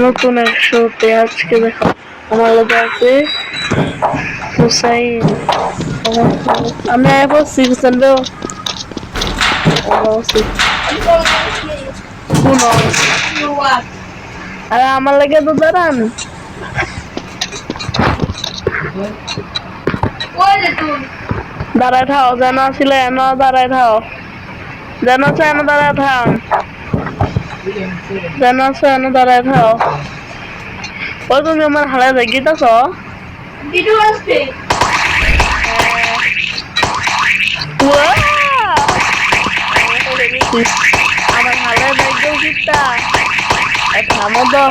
নতুন এক শোতে আজকে দেখো আমার লগে আছে হুসাইন। আমি আয়া পড়ছি হুসেন রে আরে আমার লাগে তো দাঁড়ান দাঁড়ায় থাও যেন ছিল এন দাঁড়ায় থাও যেন আছে এন দাঁড়ায় থাও যেন আছে এন দাঁড়ায় থাও। ও তুমি আমার হারায় যাই গীতাছ আমার হারায় যাই গো গীতা থামো তো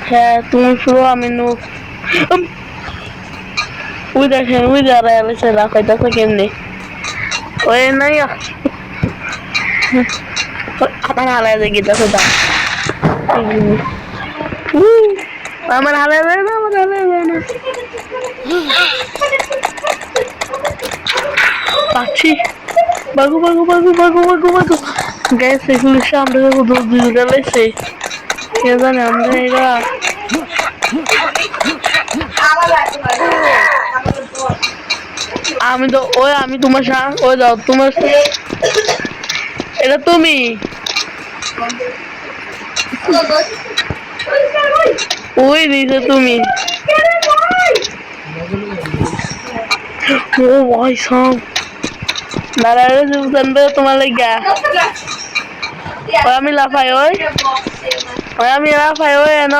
হ্যাঁ তুমি শুরু আমি নুক ওই দেখেন ওই যারা এসে রাখাইতেছে কেমনি ওই নাই আমার হারায় যাই গীতাছে তা আমার হারায় যায় না আমার হারায় যায় না পাচ্ছি বাগু বাগু বাগু বাগু বাগু বাগু গেছে পুলিশে আমরা দুই গেলেছে কে জানে আমরা এরা আমি তো ওই আমি তোমার সাথে ওই যাও তোমার এটা তুমি ওই দিছে তুমি ও ভাই সব দাঁড়ায় তোমার লাগা আমি লাফাই ওই আমি লাফাই ওই এন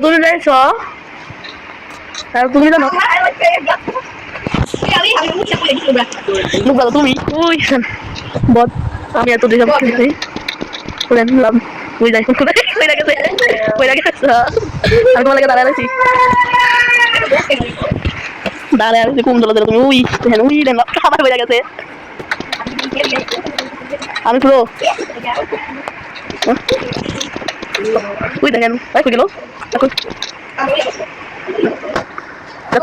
তুমি যাইছ তুমি জানো তুমি ওই বদ আমি এত দেখে নিলাম ওই যাই আমি তোমার লাগে দাঁড়ায় আছি দাঁড়ায় আছি কোন দল তুমি ওই ওই খাবার হয়ে গেছে আমি পুরো ওই দেখেন তাই গেল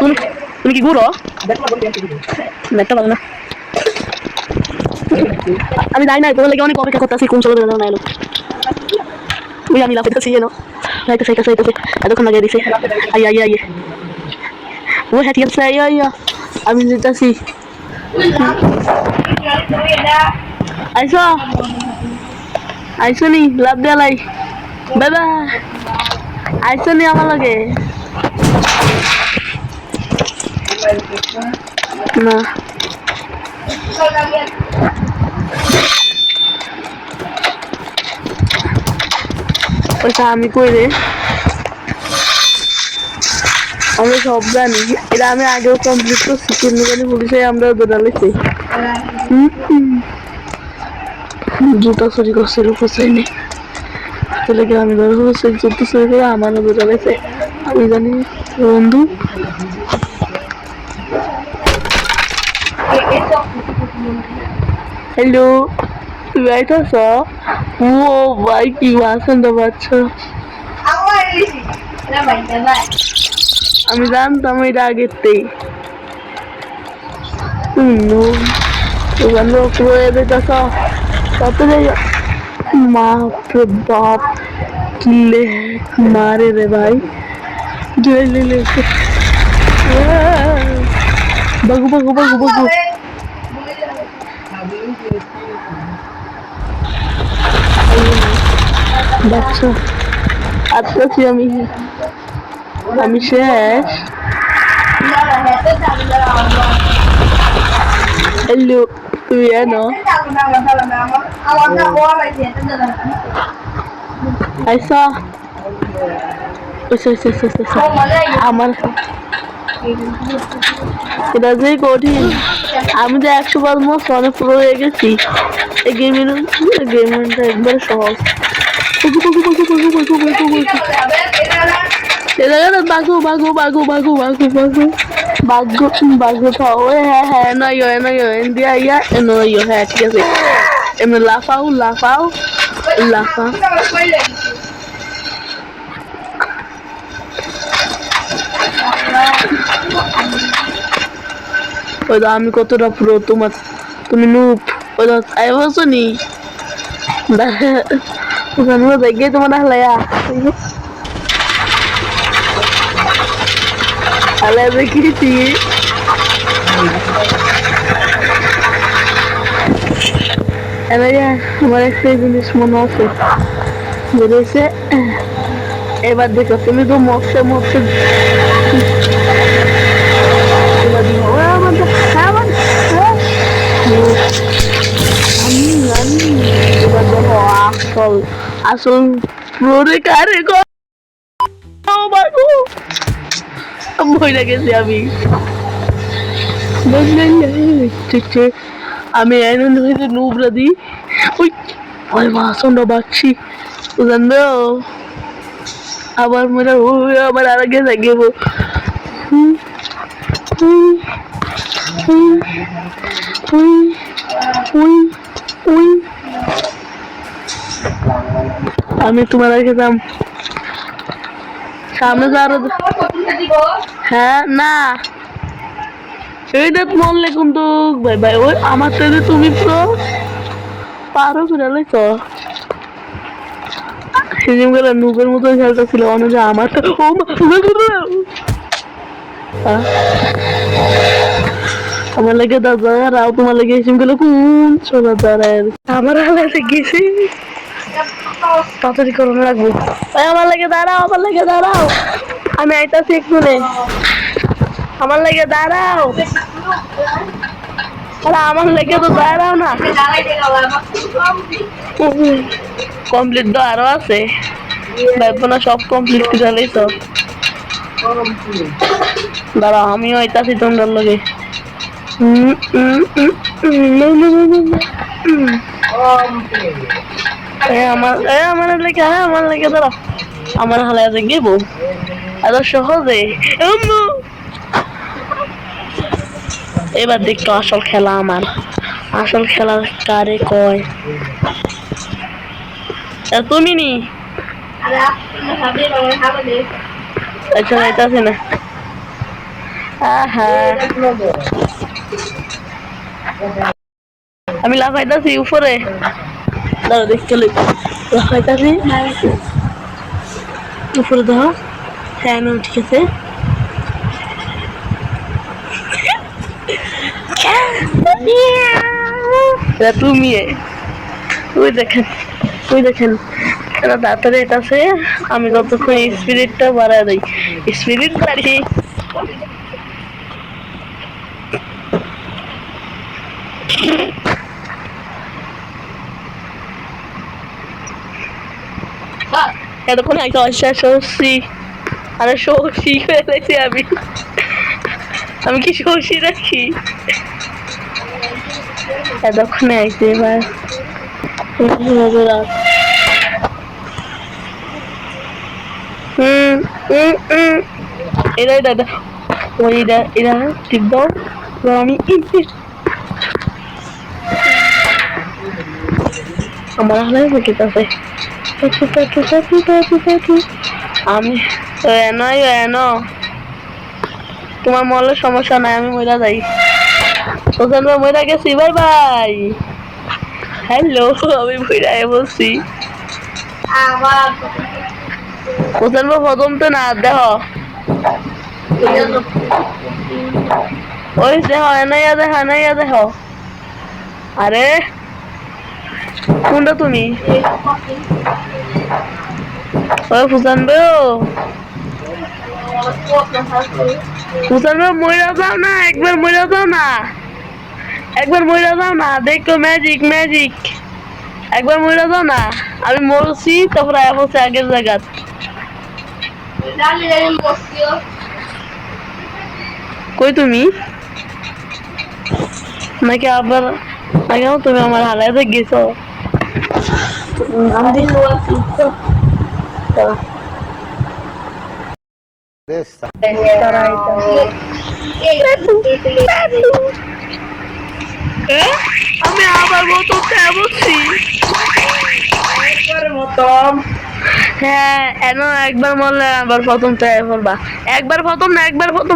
তুমি তুমি কি ঘুরো নেটটা ভালো না আমি যাই নাই তোমার লাগে অনেক অপেক্ষা করতেছি কোন চলে না এলো ওই আমি লাফাইতেছি এনো যাইতেছে এতক্ষণ লাগিয়ে দিছে আইয়া আইয়া আইয়া ও হ্যাঁ ঠিক আছে আইয়া আইয়া আমি যেতেছি আইসো আইসো নি লাভ দেয়ালাই বাবা আইসো নি আমার লাগে না ওইটা আমি কই রে আমরা সব জানি এটা আমি আগেও কমপ্লিট করছি কিন্তু জানি পুলিশে আমরা দৌড়ালেছি জুতা চুরি করছিল ফুসাইনি তাহলে কি আমি ধরো জুতো চুরি করে আমারও দৌড়ালেছে আমি জানি বন্ধু হ্যালো তুমি আইতাছ ও ভাই কি বাসন তো পাচ্ছ আমি জানতাম এটা আগেরতেই ওখানে রয়ে দিতেছ কত জায়গা বাপরে বাপ কিলে মারে রে ভাই বাগু বাগু বাগু বাগু বাচ্চা আসতেছি আমি শেষ হ্যালো তুমি জানো আইসা আমার এটা যে কঠিন আমি তো 100 মোট অনেক পুরো হয়ে গেছি এই গেমিংটা একবারে সহজ বাগু বাগু বাগু বাগু বাগু বাগু বাগু বাগু খাও হ্যাঁ নয় ইন্ডিয়া ইয়া নয় হ্যাঁ ঠিক আছে এমনি লাফাও লাফাও লাফাও ওই তো আমি কতটা পুরো তোমার, তুমি নুপ। ওই তো আই বলছো নি জানো দেখে তোমার হালায়া হালায়া দেখিয়েছি। আমার একটা জিনিস মনে আছে বেরিয়েছে। এবার দেখো তুমি তো মৎস্য মৎস্য এবার দেখো আসল আসল প্রোরে কারে গো ভয় গেছি আমি। আমি আনন্দ হয়েছে নুবরা দিই ওই ওই মাসনটা বাচ্ছি জানবে আবার মনে আবার আর আগে যাইব। আমি তোমার খেতাম সামনে যার। হ্যাঁ না এইটা মরলে কিন্তু ভাই ভাই ওই আমার সাথে তুমি তো পারো ফিরালে তো সেদিন গেলে নুবের মতো খেলতে ছিল অনেক আমার তো আমার লাগে দাদারাও তোমার লাগে এসে গেলো কোন সোনা দাঁড়ায় আমার হালাতে গেছি তাড়াতাড়ি করোনা লাগবো। আমার লাগে দাঁড়াও আমার লাগে দাঁড়াও আমি আইতাছি এক্ষুনি আমার লাগে দাঁড়াও আমার লেগে তো দাঁড়াও না কমপ্লিট তো আরো আছে না সব কমপ্লিট করে তো দাঁড়াও আমিও আইতাছি তোমার লগে আমার লেগে হ্যাঁ আমার লেগে দাঁড়াও আমার হালায় গেবো এত সহজে। এবার দেখতো আসল খেলা আমার আসল খেলা কারে কয় তুমি নি আচ্ছা যাইতাছে না আমি লাফাইতাছি উপরে দাঁড়া দেখতে লাফাইতাছি উপরে দাও হ্যাঁ ঠিক আছে তুমি ওই দেখেন তাড়াতাড়ি এটা আছে আমি যতক্ষণ স্পিরিটটা বাড়ায় দিই স্পিরিট বাড়ি এতক্ষণ সর্ষি আরে সর্ষি ফেলেছি আমি কি সর্ষি রাখি এতক্ষণে আইছে এবার এরা দাদা ওই এরা টিপ দাও আমি আমার হালায় ঠিক আছে আমি এনো তোমার মরলে সমস্যা নাই আমি মইরা যাই মইরা গেছি বাই বাই হ্যালো আমি মইরা বলছি প্রথম তো না দেহ ওই দেহ এনাইয়া দেহ আরে কোনটা তুমি ওই ফুসানবে মইরা যাও না একবার মইরা যাও না দেখো ম্যাজিক একবার মইরা যাও না আমি মরছি তারপর আয়া বলছে আগের জায়গা কই তুমি নাকি আবার আগে তুমি আমার হালায় গেছো আমি আবার বলছি হ্যাঁ এনো একবার মরলে আবার প্রথম চাই বলবা একবার প্রথম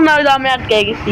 না আমি আটকে গেছি